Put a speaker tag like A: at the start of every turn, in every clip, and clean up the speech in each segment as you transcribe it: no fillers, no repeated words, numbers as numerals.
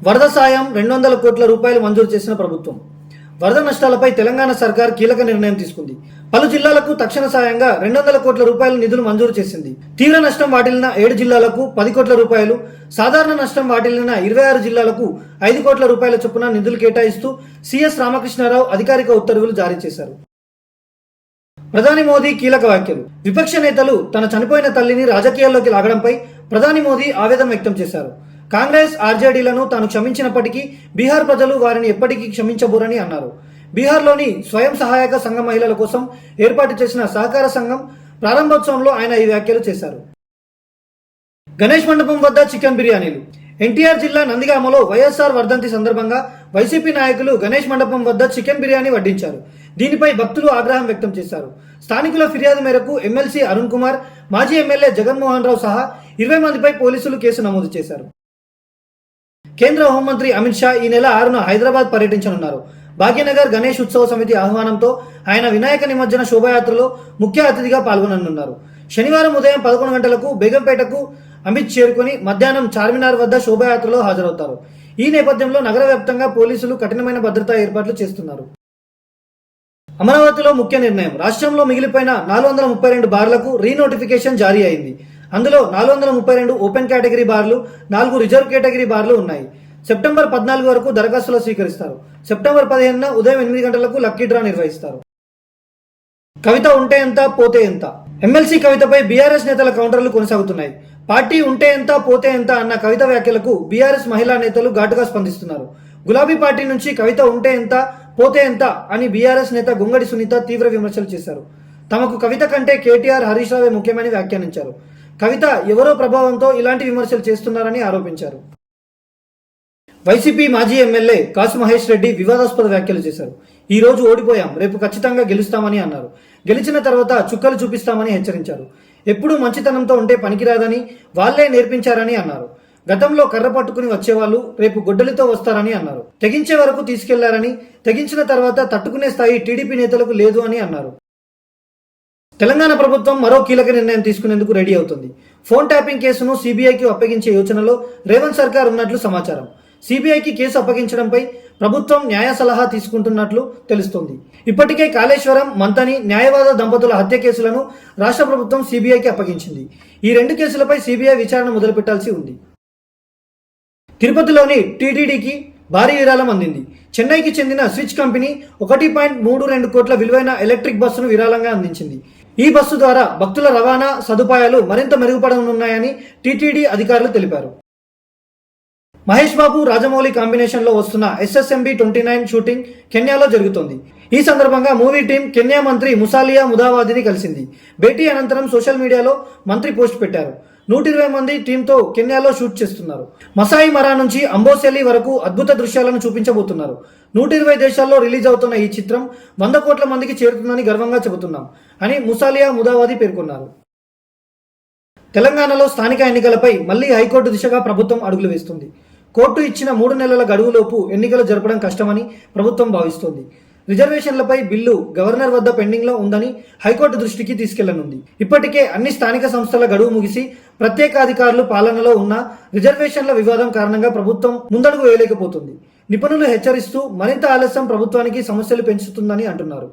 A: వరద సాయం 200 కోట్ల రూపాయలు మంజూరు చేసిన ప్రభుత్వం. వరద నష్టాలపై తెలంగాణ సర్కార్ కీలక నిర్ణయం తీసుకుంది. పలు జిల్లాలకు తక్షణ సాయంగా 200 కోట్ల రూపాయల నిధులు మంజూరు చేసింది. తీవ్ర నష్టం వాటిల్లిన 7 జిల్లాలకు 10 కోట్ల రూపాయలు, సాధారణ నష్టం వాటిల్లిన 26 జిల్లాలకు 5 కోట్ల రూపాయల చొప్పున నిధులు కేటాయిస్తూ సిఎస్ రామకృష్ణారావు అధికారిక ఉత్తర్వులు జారీ చేశారు. ప్రధాని మోదీ కీలక వ్యాఖ్యలు. విపక్ష నేతలు తన చనిపోయిన తల్లిని రాజకీయాల్లోకి లాగడంపై ప్రధాని మోదీ ఆవేదన వ్యక్తం చేశారు. కాంగ్రెస్, ఆర్జేడీలను తాను క్షమించినప్పటికీ బీహార్ ప్రజలు వారిని ఎప్పటికీ క్షమించబోరని అన్నారు. బీహార్లోని స్వయం సహాయక సంఘం మహిళల కోసం ఏర్పాటు చేసిన సహకార సంఘం ప్రారంభోత్సవంలో ఆయన ఈ వ్యాఖ్యలు చేశారు. గణేష్ మండపం వద్ద చికెన్ బిర్యానీలు. ఎన్టీఆర్ జిల్లా నందిగామలో వైఎస్ఆర్ వర్ధంతి సందర్భంగా వైసీపీ నాయకులు గణేష్ మండపం వద్ద చికెన్ బిర్యానీ వడ్డించారు. దీనిపై భక్తులు ఆగ్రహం వ్యక్తం చేశారు. స్థానికుల ఫిర్యాదు మేరకు ఎమ్మెల్సీ అరుణ్ కుమార్, మాజీ ఎమ్మెల్యే జగన్మోహన్ రావు సహా 20 మందిపై పోలీసులు కేసు నమోదు చేశారు. కేంద్ర హోంమంత్రి అమిత్ షా ఈ నెల 6న హైదరాబాద్ పర్యటించనున్నారు. భాగ్యనగర్ గణేష్ ఉత్సవ సమితి ఆహ్వానంతో ఆయన వినాయక నిమజ్జన శోభాయాత్రలో ముఖ్య అతిథిగా పాల్గొననున్నారు. శనివారం ఉదయం 11 గంటలకు బేగంపేటకు అమిత్ చేరుకుని మధ్యాహ్నం చార్మినార్ వద్ద శోభాయాత్రలో హాజరవుతారు. ఈ నేపథ్యంలో నగర వ్యాప్తంగా పోలీసులు కఠినమైన భద్రతా ఏర్పాట్లు చేస్తున్నారు. అమరావతిలో ముఖ్య నిర్ణయం. రాష్ట్రంలో మిగిలిపోయిన 432 బార్లకు రీనోటిఫికేషన్ జారీ అయింది. అందులో 432 ఓపెన్ కేటగిరీ బార్లు, 4 రిజర్వ్ కేటగిరీ బార్లు ఉన్నాయి. సెప్టెంబర్ 14 వరకు దరఖాస్తులు స్వీకరిస్తారు. సెప్టెంబర్ 15న ఉదయం 8 గంటలకు లక్కీ డ్రా నిర్వహిస్తారు. కవిత ఉంటే ఎంత పోతే ఎంత. ఎమ్మెల్సీ కవితపై బీఆర్ఎస్ నేతల కౌంటర్లు కొనసాగుతున్నాయి. పార్టీ ఉంటే ఎంత పోతే ఎంత అన్న కవిత వ్యాఖ్యలకు బీఆర్ఎస్ మహిళా నేతలు ఘాటుగా స్పందిస్తున్నారు. గులాబీ పార్టీ నుంచి కవిత ఉంటే ఎంత పోతే ఎంత అని బీఆర్ఎస్ నేత గొంగడి సునీత తీవ్ర విమర్శలు చేశారు. తమకు కవిత కంటే కేటీఆర్, హరీష్ రావే ముఖ్యమని వ్యాఖ్యానించారు. కవిత ఎవరో ప్రభావంతో ఇలాంటి విమర్శలు చేస్తున్నారని ఆరోపించారు. వైసీపీ మాజీ ఎమ్మెల్యే కాసు మహేష్ రెడ్డి వివాదాస్పద వ్యాఖ్యలు చేశారు. ఈ రోజు ఓడిపోయాం, రేపు ఖచ్చితంగా గెలుస్తామని అన్నారు. గెలిచిన తర్వాత చుక్కలు చూపిస్తామని హెచ్చరించారు. ఎప్పుడూ మంచితనంతో ఉంటే పనికిరాదని వాళ్లే నేర్పించారని అన్నారు. గతంలో కర్ర పట్టుకుని వచ్చేవాళ్లు రేపు గొడ్డలితో వస్తారని అన్నారు. తెగించే వరకు తీసుకెళ్లారని, తెగించిన తర్వాత తట్టుకునే స్థాయి టీడీపీ నేతలకు లేదు అని అన్నారు. తెలంగాణ ప్రభుత్వం మరో కీలక నిర్ణయం తీసుకునేందుకు రెడీ అవుతుంది. ఫోన్ ట్యాపింగ్ కేసును సిబిఐకి అప్పగించే యోచనలో రేవంత్ సర్కార్ ఉన్నట్లు సమాచారం. సిబిఐకి కేసు అప్పగించడంపై ప్రభుత్వం న్యాయ సలహా తీసుకుంటున్నట్లు తెలుస్తోంది. ఇప్పటికే కాళేశ్వరం, మంతని న్యాయవాద దంపతుల హత్య కేసులను రాష్ట్ర ప్రభుత్వం సిబిఐకి అప్పగించింది. ఈ 2 కేసులపై సిబిఐ విచారణ మొదలుపెట్టాల్సి ఉంది. తిరుపతిలోని టీటీడీకి భారీ విరాళం అందింది. చెన్నైకి చెందిన స్విచ్ కంపెనీ 1.32 కోట్ల విలువైన ఎలక్ట్రిక్ బస్సును విరాళంగా అందించింది. ఈ బస్సు ద్వారా భక్తుల రవాణా సదుపాయాలు మరింత మెరుగుపడనున్నాయని టీటీడీ అధికారులు తెలిపారు. మహేష్ బాబు, రాజమౌళి కాంబినేషన్ లో వస్తున్న SSMB 29 షూటింగ్ కెన్యాలో జరుగుతోంది. ఈ సందర్భంగా మూవీ టీం కెన్యా మంత్రి ముసాలియా ముదావాదిని కలిసింది. భేటీ అనంతరం సోషల్ మీడియాలో మంత్రి పోస్ట్ పెట్టారు. 120 మంది టీంతో కెన్యాలో షూట్ చేస్తున్నారు. మసాయి మరా నుంచి అంబోసెలి వరకు అద్భుత దృశ్యాలను చూపించబోతున్నారు. 120 దేశాల్లో రిలీజ్ అవుతున్న ఈ చిత్రం 100 కోట్ల మందికి చేరుతుందని గర్వంగా చెబుతున్నాం అని ముసాలియా ముదావాది పేర్కొన్నారు. తెలంగాణలో స్థానిక ఎన్నికలపై మళ్లీ హైకోర్టు దిశగా ప్రభుత్వం అడుగులు వేస్తుంది. కోర్టు ఇచ్చిన 3 నెలల గడువులోపు ఎన్నికలు జరపడం కష్టమని ప్రభుత్వం భావిస్తోంది. రిజర్వేషన్లపై బిల్లు గవర్నర్ వద్ద పెండింగ్ లో ఉందని హైకోర్టు దృష్టికి తీసుకెళ్లనుంది. ఇప్పటికే అన్ని స్థానిక సంస్థల గడువు ముగిసి ప్రత్యేకాధికారులు పాలనలో ఉన్న రిజర్వేషన్ల వివాదం కారణంగా ప్రభుత్వం ముందడుగు వేయలేకపోతుంది. నిపుణులు హెచ్చరిస్తూ మరింత ఆలస్యం ప్రభుత్వానికి సమస్యలు పెంచుతుందని అంటున్నారు.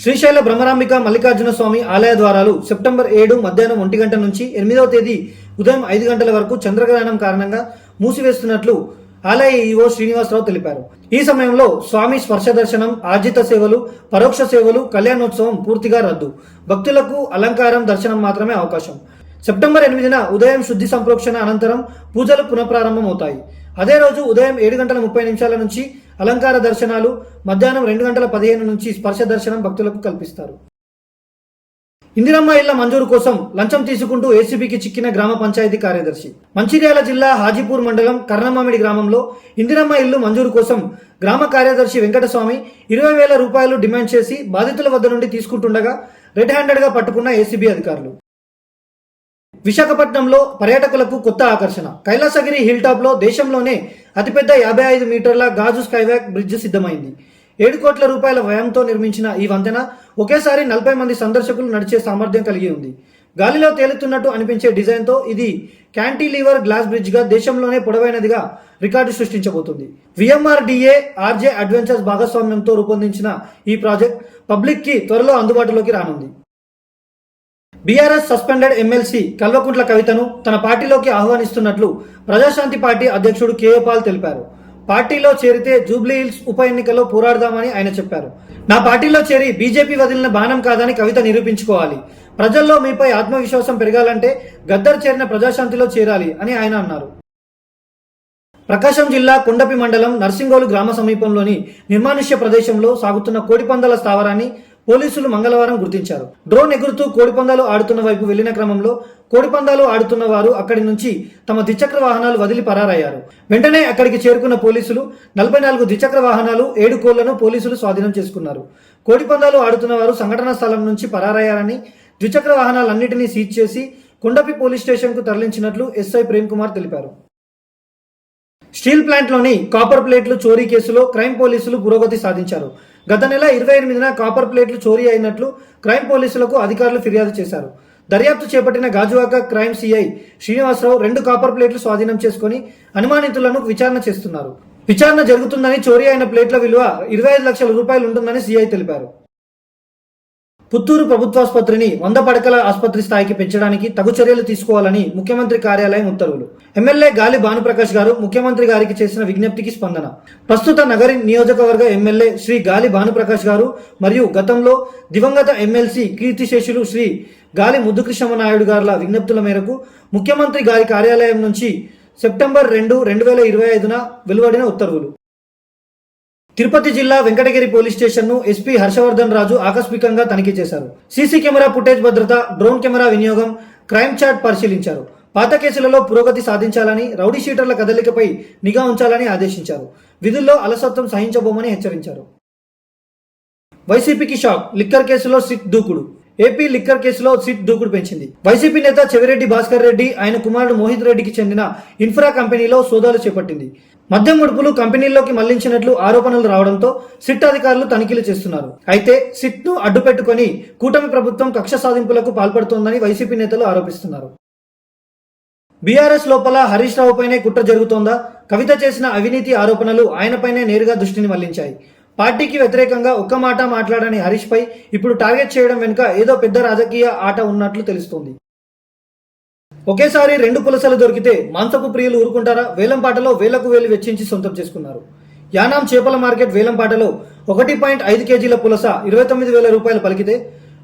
A: శ్రీశైల బ్రహ్మరాంబిక మల్లికార్జున స్వామి ఆలయ ద్వారాలు సెప్టెంబర్ 7 మధ్యాహ్నం 1 గంట నుంచి 8వ తేదీ ఉదయం 5 గంటల వరకు చంద్రగ్రహణం కారణంగా మూసివేస్తున్నట్లు ఆలయ ఈవో శ్రీనివాసరావు తెలిపారు. ఈ సమయంలో స్వామి స్పర్శ దర్శనం, ఆర్జిత సేవలు, పరోక్ష సేవలు, కళ్యాణోత్సవం పూర్తిగా రద్దు. భక్తులకు అలంకారం, దర్శనం మాత్రమే అవకాశం. సెప్టెంబర్ 8న ఉదయం శుద్ధి సంప్రోక్షణ అనంతరం పూజలు పునఃప్రారంభమవుతాయి. అదే రోజు ఉదయం 7:30 నుంచి అలంకార దర్శనాలు, మధ్యాహ్నం 2:15 నుంచి స్పర్శ దర్శనం భక్తులకు కల్పిస్తారు. ఇందిరమ్మ ఇళ్ల మంజూరు కోసం లంచం తీసుకుంటూ ఏసీబీకి చిక్కిన గ్రామ పంచాయతీ కార్యదర్శి. మంచిర్యాల జిల్లా హాజీపూర్ మండలం కర్ణమామిడి గ్రామంలో ఇందిరమ్మ ఇల్లు మంజూరు కోసం గ్రామ కార్యదర్శి వెంకటస్వామి 20,000 రూపాయలు డిమాండ్ చేసి బాధితుల వద్ద నుండి తీసుకుంటుండగా రెడ్ హ్యాండెడ్ గా పట్టుకున్న ఏసీబీ అధికారులు. విశాఖపట్నంలో పర్యాటకులకు కొత్త ఆకర్షణ. కైలాసగిరి హిల్ టాప్ లో దేశంలోనే అతిపెద్ద 55 మీటర్ల గాజు స్కైవాక్ బ్రిడ్జ్ సిద్ధమైంది. 7 కోట్ల రూపాయల వ్యయంతో నిర్మించిన ఈ వంతెన ఒకేసారి 40 మంది సందర్శకులు నడిచే సామర్థ్యం కలిగి ఉంది. గాలిలో తేలుతున్నట్టు అనిపించే డిజైన్తో ఇది క్యాంటిలీవర్ గ్లాస్ బ్రిడ్జ్ గా దేశంలోనే పొడవైనదిగా రికార్డు సృష్టించబోతుంది. విఎంఆర్డీఏ ఆర్జే అడ్వెంచర్స్ భాగస్వామ్యంతో రూపొందించిన ఈ ప్రాజెక్ట్ పబ్లిక్ కి త్వరలో అందుబాటులోకి రానుంది. బీఆర్ఎస్ సస్పెండెడ్ ఎమ్మెల్సీ కల్వకుంట్ల కవితను తన పార్టీలోకి ఆహ్వానిస్తున్నట్లు ప్రజాశాంతి పార్టీ అధ్యక్షుడు కేఏ పాల్ తెలిపారు. పార్టీలో చేరితే జూబ్లీ హిల్స్ ఉప ఎన్నికల్లో పోరాడదామని ఆయన చెప్పారు. నా పార్టీలో చేరి బీజేపీ వదిలిన బాణం కాదని కవిత నిరూపించుకోవాలి. ప్రజల్లో మీపై ఆత్మవిశ్వాసం పెరగాలంటే గద్దర్ చేరిన ప్రజాశాంతిలో చేరాలి అని ఆయన అన్నారు. ప్రకాశం జిల్లా కొండపి మండలం నర్సింగోలు గ్రామ సమీపంలోని నిర్మానుష్య ప్రదేశంలో సాగుతున్న కోడిపందాల స్థావరాన్ని పోలీసులు మంగళవారం గుర్తించారు. డ్రోన్ ఎగురుతూ కోడిపందాలు ఆడుతున్న వైపు వెళ్లిన క్రమంలో కోడిపందాలు ఆడుతున్న వారు అక్కడి నుంచి తమ ద్విచక్ర వాహనాలు వదిలి పరారయ్యారు. వెంటనే అక్కడికి చేరుకున్న పోలీసులు 44 ద్విచక్ర వాహనాలు 7 కోళ్లను పోలీసులు స్వాధీనం చేసుకున్నారు. కోడిపందాలు ఆడుతున్న వారు సంఘటనా స్థలం నుంచి పరారయ్యారని, ద్విచక్ర వాహనాలన్నింటినీ సీజ్ చేసి కొండపి పోలీస్ స్టేషన్ కు తరలించినట్లు ఎస్ఐ ప్రేమ్ కుమార్ తెలిపారు. స్టీల్ ప్లాంట్లోని కాపర్ ప్లేట్లు చోరీ కేసులో క్రైమ్ పోలీసులు పురోగతి సాధించారు. గత నెల 28న కాపర్ ప్లేట్లు చోరీ అయినట్లు క్రైమ్ పోలీసులకు అధికారులు ఫిర్యాదు చేశారు. దర్యాప్తు చేపట్టిన Gajuwaka crime CI Srinivasarao 2 copper ప్లేట్లు స్వాధీనం చేసుకుని అనుమానితులను విచారణ చేస్తున్నారు. విచారణ జరుగుతుందని, చోరీ అయిన ప్లేట్ల విలువ 25 లక్షల రూపాయలు ఉంటుందని సిఐ తెలిపారు. పుత్తూరు ప్రభుత్వాసుపత్రిని 100 పడకల ఆసుపత్రి స్థాయికి పెంచడానికి తగు చర్యలు తీసుకోవాలని ముఖ్యమంత్రి కార్యాలయం ఉత్తర్వులు. ఎమ్మెల్యే గాలి భానుప్రకాష్ గారు ముఖ్యమంత్రి గారికి చేసిన విజ్ఞప్తికి స్పందన. ప్రస్తుత నగరి నియోజకవర్గ ఎమ్మెల్యే శ్రీ గాలి భానుప్రకాష్ గారు మరియు గతంలో దివంగత ఎమ్మెల్సీ కీర్తిశేషులు శ్రీ గాలి ముద్దుకృష్ణమనాయుడు గారుల విజ్ఞప్తుల మేరకు ముఖ్యమంత్రి గారి కార్యాలయం నుంచి సెప్టెంబర్ 2, 2025న వెలువడిన ఉత్తర్వులు. తిరుపతి జిల్లా వెంకటగిరి పోలీస్ స్టేషన్ ను ఎస్పీ హర్షవర్ధన్ రాజు ఆకస్మికంగా తనిఖీ చేశారు. సీసీ కెమెరా ఫుటేజ్ భద్రత, డ్రోన్ కెమెరా వినియోగం, క్రైమ్ చాట్ పరిశీలించారు. పాత కేసులలో పురోగతి సాధించాలని, రౌడీ షీటర్ల కదలికపై నిఘా ఉంచాలని ఆదేశించారు. విధుల్లో అలసత్వం సహించబోమని హెచ్చరించారు. వైసీపీకి షాక్, లిక్కర్ కేసులో సిట్ దూకుడు. ఏపీ లిక్కర్ కేసులో సిట్ దూకుడు పెంచింది. వైసీపీ నేత చెవిరెడ్డి భాస్కర్ రెడ్డి, ఆయన కుమారుడు మోహిత్ రెడ్డికి చెందిన ఇన్ఫ్రా కంపెనీలో సోదాలు చేపట్టింది. మద్యం ముడుపులు కంపెనీల్లోకి మళ్లించినట్లు ఆరోపణలు రావడంతో సిట్ అధికారులు తనిఖీలు చేస్తున్నారు. అయితే సిట్ ను అడ్డుపెట్టుకుని కూటమి ప్రభుత్వం కక్ష సాధింపులకు పాల్పడుతోందని వైసీపీ నేతలు ఆరోపిస్తున్నారు. బీఆర్ఎస్ లోపల హరీష్ రావుపైనే కుట్ర జరుగుతోందా? కవిత చేసిన అవినీతి ఆరోపణలు ఆయనపైనే నేరుగా దృష్టిని మళ్లించాయి. పార్టీకి వ్యతిరేకంగా ఒక్క మాట మాట్లాడని హరీష్ పై ఇప్పుడు టార్గెట్ చేయడం వెనుక ఏదో పెద్ద రాజకీయ ఆట ఉన్నట్లు తెలుస్తోంది. ఒకేసారి 2 పులసలు దొరికితే మాంసపు ప్రియులు ఊరుకుంటారా? వేలంపాటలో వేలకు వేలు వెచ్చించి సొంతం చేసుకున్నారు. యానాం చేపల మార్కెట్ వేలంపాటలో 1.5 కేజీల పులస 29,000 రూపాయలు పలికితే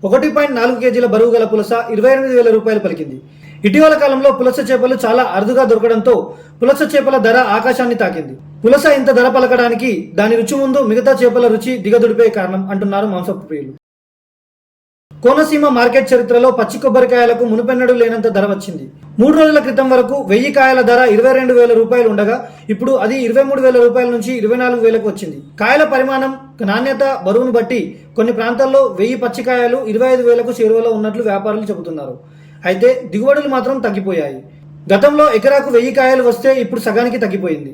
A: 1.4 కేజీల బరువు గల పులస 28,000 రూపాయలు పలికింది. ఇటీవల కాలంలో పులస చేపలు చాలా అరుదుగా దొరకడంతో పులస చేపల ధర ఆకాశాన్ని తాకింది. పులస ఇంత ధర పలకడానికి దాని రుచి ముందు మిగతా చేపల రుచి దిగదుడిపే కారణం అంటున్నారు మాంసపు ప్రియులు. కోనసీమ మార్కెట్ చరిత్రలో పచ్చి కొబ్బరికాయలకు మునుపెన్నడూ లేనంత ధర వచ్చింది. 3 రోజుల క్రితం వరకు 1000 కాయల ధర 22,000 రూపాయలు ఉండగా ఇప్పుడు అది 23,000 రూపాయల నుంచి 24,000కు వచ్చింది. కాయల పరిమాణం, నాణ్యత, బరువును బట్టి కొన్ని ప్రాంతాల్లో 1000 పచ్చికాయలు 25,000కు చేరువలో ఉన్నట్లు వ్యాపారులు చెబుతున్నారు. అయితే దిగుబడులు మాత్రం తగ్గిపోయాయి. గతంలో ఎకరాకు 1000 కాయలు వస్తే ఇప్పుడు సగానికి తగ్గిపోయింది.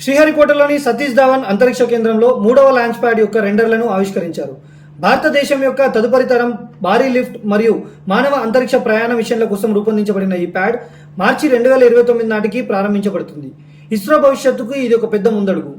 A: శ్రీహరికోటలోని సతీష్ ధావన్ అంతరిక్ష కేంద్రంలో 3వ లాంచ్ ప్యాడ్ యొక్క రెండర్లను ఆవిష్కరించారు. భారతదేశం యొక్క తదుపరి తరం భారీ లిఫ్ట్ మరియు మానవ అంతరిక్ష ప్రయాణ మిషన్ల కోసం రూపొందించబడిన ఈ ప్యాడ్ మార్చి 2029 నాటికి ప్రారంభించబడుతుంది. ఇస్రో భవిష్యత్తుకు ఇది ఒక పెద్ద ముందడుగు.